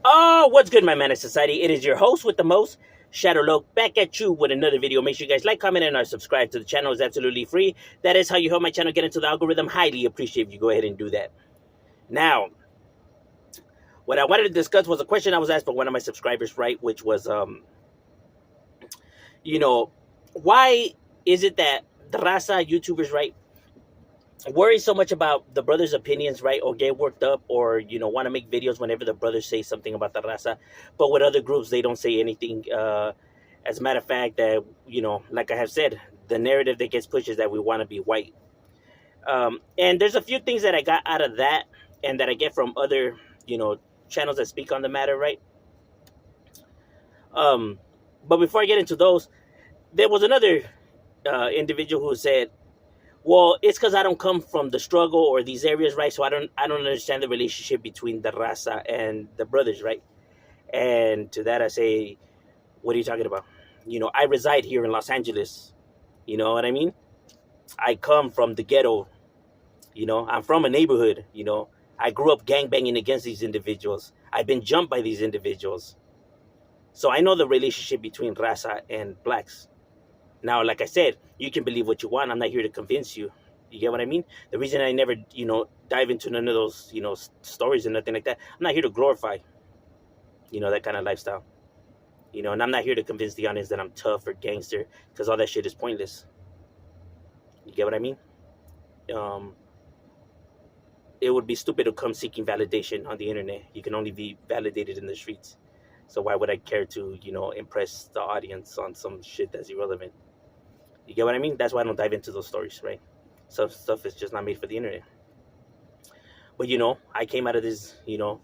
Oh, what's good, my man of society? It is your host with the most, Shadow Loke, back at you with another video. Make sure you guys like, comment, and subscribe to the channel. It's absolutely free. That is how you help my channel get into the algorithm. Highly appreciate if you go ahead and do that. Now, what I wanted to discuss was a question I was asked by one of my subscribers, right? Which was, you know, why is it that the Raza YouTubers, right, worry so much about the brothers' opinions, right, or get worked up, or want to make videos whenever the brothers say something about the Raza, but with other groups they don't say anything. As a matter of fact, that like I have said, the narrative that gets pushed is that we want to be white. And there's a few things that I got out of that, and that I get from other channels that speak on the matter, right? Um, but before I get into those, there was another individual who said, well, it's because I don't come from the struggle or these areas, right? So I don't understand the relationship between the Raza and the brothers, right? And to that I say, what are you talking about? I reside here in Los Angeles. You know what I mean? I come from the ghetto. I'm from a neighborhood. I grew up gangbanging against these individuals. I've been jumped by these individuals. So I know the relationship between Raza and blacks. Now, like I said, you can believe what you want. I'm not here to convince you. You get what I mean? The reason I never, dive into none of those, stories and nothing like that, I'm not here to glorify, that kind of lifestyle. And I'm not here to convince the audience that I'm tough or gangster, because all that shit is pointless. You get what I mean? It would be stupid to come seeking validation on the internet. You can only be validated in the streets. So why would I care to, impress the audience on some shit that's irrelevant? You get what I mean? That's why I don't dive into those stories, right? Some stuff is just not made for the internet. But I came out of this, the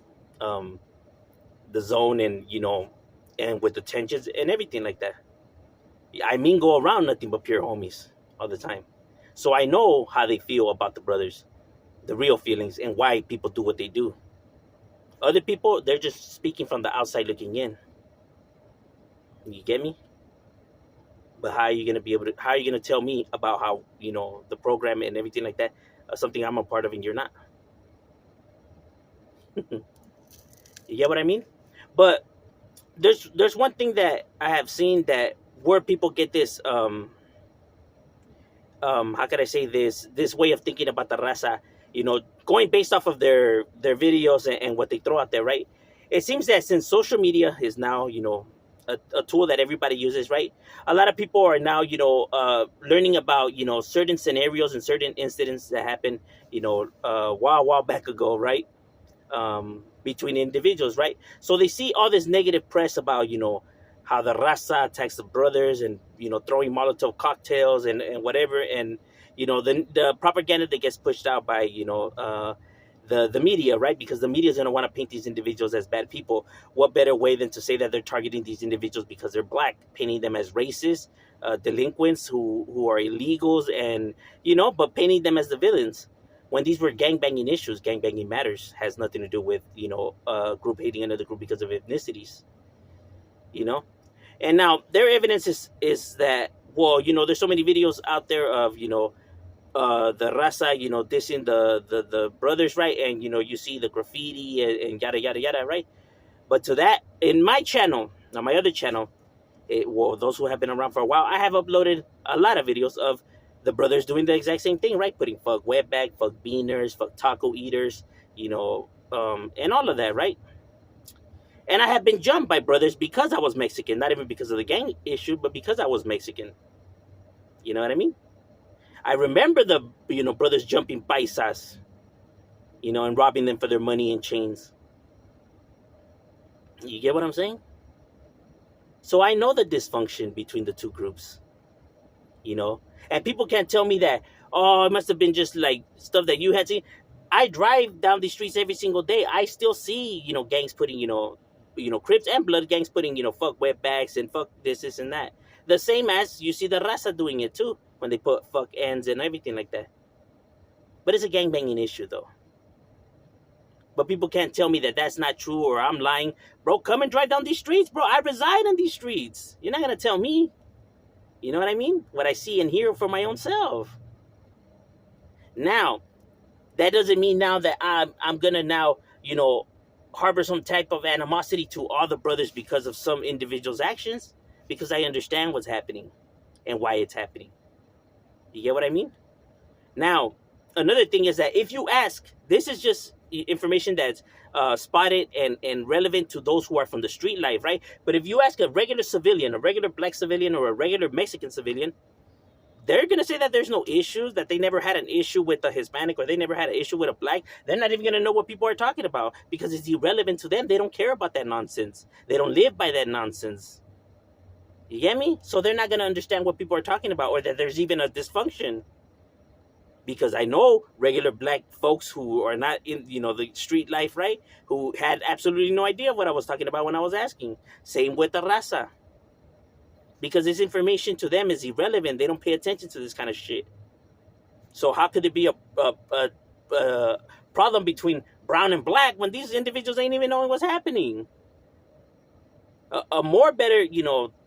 zone, and and with the tensions and everything like that. I go around nothing but pure homies all the time. So I know how they feel about the brothers, the real feelings, and why people do what they do. Other people, they're just speaking from the outside looking in. You get me? But how are you gonna be able to? How are you gonna tell me about how the program and everything like that, something I'm a part of and you're not? You get what I mean? But there's one thing that I have seen, that where people get this how can I say this way of thinking about the Raza, going based off of their videos and what they throw out there, right? It seems that since social media is now a tool that everybody uses, right? A lot of people are now learning about certain scenarios and certain incidents that happened while back ago, right? Between individuals, right? So they see all this negative press about how the Raza attacks the brothers, and throwing Molotov cocktails and whatever, and the propaganda that gets pushed out by the media, right? Because the media is going to want to paint these individuals as bad people. What better way than to say that they're targeting these individuals because they're black, painting them as racist, delinquents who are illegals, and but painting them as the villains, when these were gangbanging issues. Gangbanging matters has nothing to do with group hating another group because of ethnicities. you know and now their evidence is that, well, there's so many videos out there of the Raza dissing the brothers, right? And you see the graffiti and yada yada yada, right? But to that, in my channel, on my other channel, well, those who have been around for a while, I have uploaded a lot of videos of the brothers doing the exact same thing, right? Putting fuck wetback, fuck beaners, fuck taco eaters, and all of that, right? And I have been jumped by brothers because I was Mexican, not even because of the gang issue, but because I was Mexican. You know what I mean? I remember the brothers jumping paisas, and robbing them for their money and chains. You get what I'm saying? So I know the dysfunction between the two groups, and people can't tell me that, oh, it must have been just like stuff that you had seen. I drive down these streets every single day. I still see, gangs putting, Crips and blood gangs putting, fuck wetbacks and fuck this and that. The same as you see the Raza doing it too, when they put fuck ends and everything like that. But it's a gangbanging issue though. But people can't tell me that that's not true, or I'm lying. Bro, come and drive down these streets, bro. I reside in these streets. You're not going to tell me. You know what I mean? What I see and hear for my own self. Now, that doesn't mean now that I'm going to now, harbor some type of animosity to all the brothers because of some individual's actions, because I understand what's happening and why it's happening. You get what I mean? Now, another thing is that if you ask, this is just information that's spotted and relevant to those who are from the street life, right? But if you ask a regular civilian, a regular black civilian, or a regular Mexican civilian, they're going to say that there's no issues, that they never had an issue with a Hispanic, or they never had an issue with a black. They're not even going to know what people are talking about because it's irrelevant to them. They don't care about that nonsense. They don't live by that nonsense. You get me? So they're not going to understand what people are talking about, or that there's even a dysfunction. Because I know regular black folks who are not in, the street life, right? Who had absolutely no idea what I was talking about when I was asking. Same with the raza. Because this information to them is irrelevant. They don't pay attention to this kind of shit. So how could it be a problem between brown and black when these individuals ain't even knowing what's happening? A more better,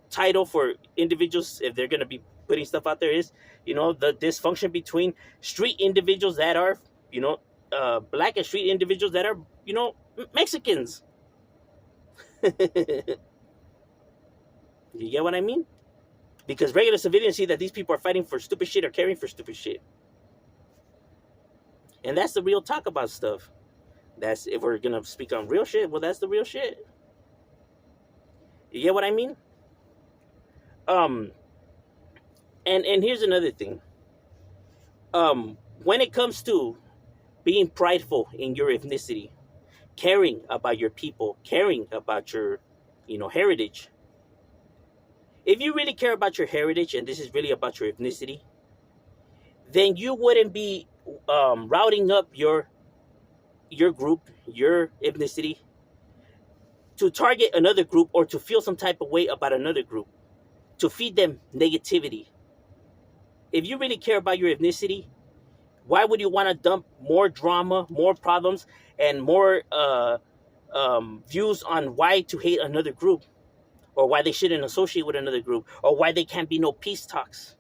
title for individuals, if they're going to be putting stuff out there, is, the dysfunction between street individuals that are, black, and street individuals that are, Mexicans. You get what I mean? Because regular civilians see that these people are fighting for stupid shit or caring for stupid shit. And that's the real talk about stuff. That's, if we're going to speak on real shit, well, that's the real shit. You get what I mean? And here's another thing. When it comes to being prideful in your ethnicity, caring about your people, caring about your, heritage. If you really care about your heritage and this is really about your ethnicity, then you wouldn't be routing up your group, your ethnicity, to target another group or to feel some type of way about another group, to feed them negativity. If you really care about your ethnicity, why would you want to dump more drama, more problems, and more views on why to hate another group, or why they shouldn't associate with another group, or why they can't be no peace talks?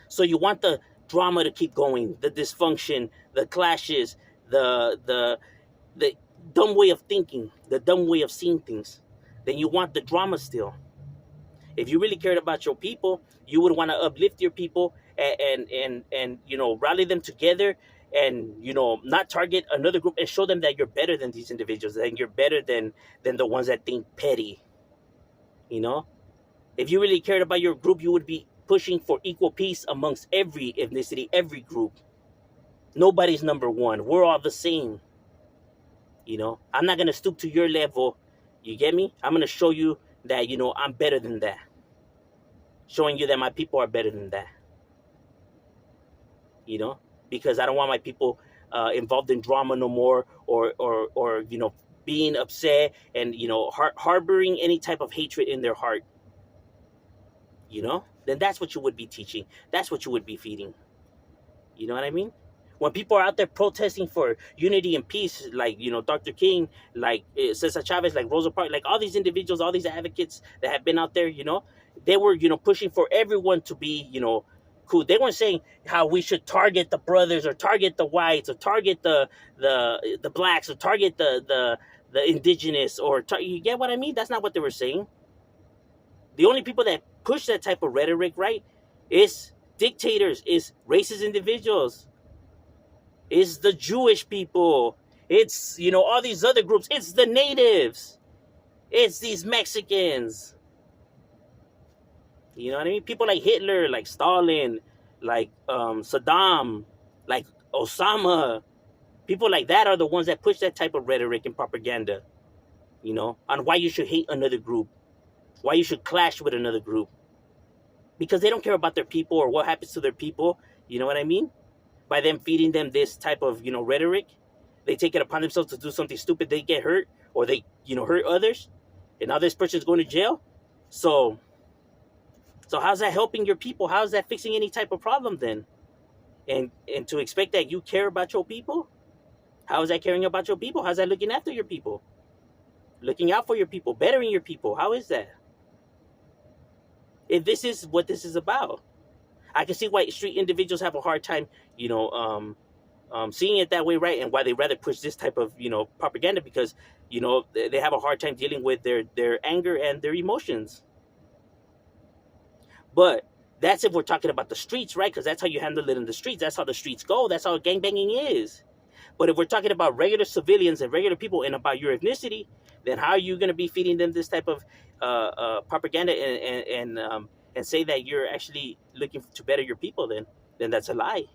So you want the drama to keep going, the dysfunction, the clashes, the dumb way of thinking, the dumb way of seeing things. Then you want the drama still. If you really cared about your people, you would want to uplift your people and rally them together, and not target another group, and show them that you're better than these individuals, and you're better than the ones that think petty. If you really cared about your group, you would be pushing for equal peace amongst every ethnicity, every group. Nobody's number one. We're all the same. I'm not going to stoop to your level. You get me? I'm going to show you that, I'm better than that. Showing you that my people are better than that. Because I don't want my people involved in drama no more, or being upset and, harboring any type of hatred in their heart. Then that's what you would be teaching. That's what you would be feeding. You know what I mean? When people are out there protesting for unity and peace, like, Dr. King, like Cesar Chavez, like Rosa Parks, like all these individuals, all these advocates that have been out there, they were, pushing for everyone to be, cool. They weren't saying how we should target the brothers, or target the whites, or target the blacks, or target the indigenous, or you get what I mean? That's not what they were saying. The only people that push that type of rhetoric, right, is dictators, is racist individuals, is the Jewish people, it's, all these other groups, it's the natives, it's these Mexicans. You know what I mean? People like Hitler, like Stalin, like Saddam, like Osama. People like that are the ones that push that type of rhetoric and propaganda, on why you should hate another group, why you should clash with another group. Because they don't care about their people or what happens to their people. You know what I mean? By them feeding them this type of, rhetoric, they take it upon themselves to do something stupid. They get hurt, or they, hurt others. And now this person's going to jail. So how's that helping your people? How's that fixing any type of problem then? And to expect that you care about your people? How is that caring about your people? How's that looking after your people? Looking out for your people, bettering your people. How is that? If this is what this is about, I can see why street individuals have a hard time, seeing it that way, right? And why they rather push this type of propaganda, because they have a hard time dealing with their anger and their emotions. But that's if we're talking about the streets, right? Because that's how you handle it in the streets. That's how the streets go. That's how gangbanging is. But if we're talking about regular civilians and regular people and about your ethnicity, then how are you going to be feeding them this type of propaganda and say that you're actually looking to better your people? Then that's a lie.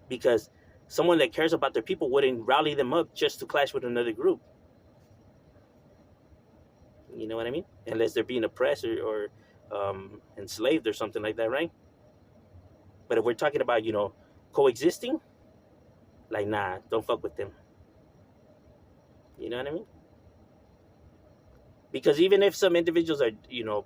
Because someone that cares about their people wouldn't rally them up just to clash with another group. You know what I mean? Unless they're being oppressed or enslaved or something like that, right? But if we're talking about coexisting, like, nah, don't fuck with them. You know what I mean? Because even if some individuals are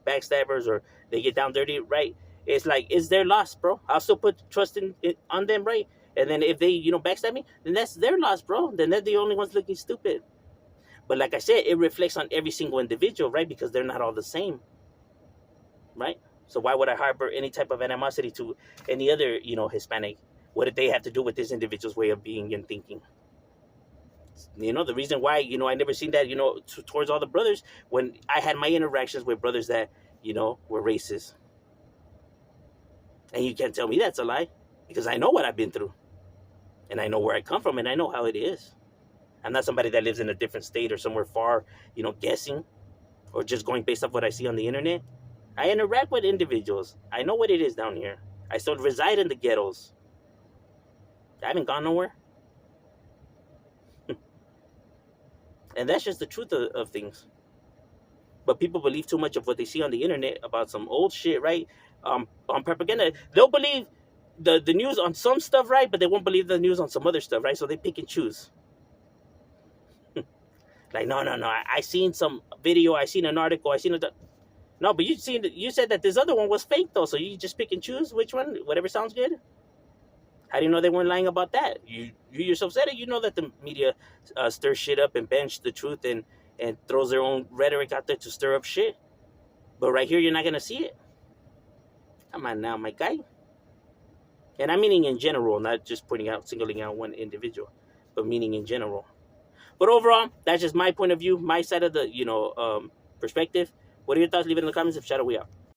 backstabbers or they get down dirty, right? It's like, it's their loss, bro. I'll still put trust in it on them, right? And then if they backstab me, then that's their loss, bro. Then they're the only ones looking stupid. But like I said, it reflects on every single individual, right? Because they're not all the same, right? So why would I harbor any type of animosity to any other Hispanic? What did they have to do with this individual's way of being and thinking? The reason why I never seen that towards all the brothers when I had my interactions with brothers that were racist. And you can't tell me that's a lie, because I know what I've been through, and I know where I come from, and I know how it is. I'm not somebody that lives in a different state or somewhere far, guessing or just going based off what I see on the internet. I interact with individuals. I know what it is down here. I still reside in the ghettos. I haven't gone nowhere. And that's just the truth of things. But people believe too much of what they see on the internet about some old shit, right? On propaganda. They'll believe the news on some stuff, right? But they won't believe the news on some other stuff, right? So they pick and choose. Like, no. I seen some video. I seen an article. I seen a... No, but you said that this other one was fake, though. So you just pick and choose which one, whatever sounds good. How do you know they weren't lying about that? You yourself said it. You know that the media stirs shit up and bends the truth and throws their own rhetoric out there to stir up shit. But right here, you're not going to see it. Come on now, my guy. And I'm meaning in general, not just singling out one individual, but meaning in general. But overall, that's just my point of view, my side of the perspective. What are your thoughts? Leave it in the comments. If Shadow, we out.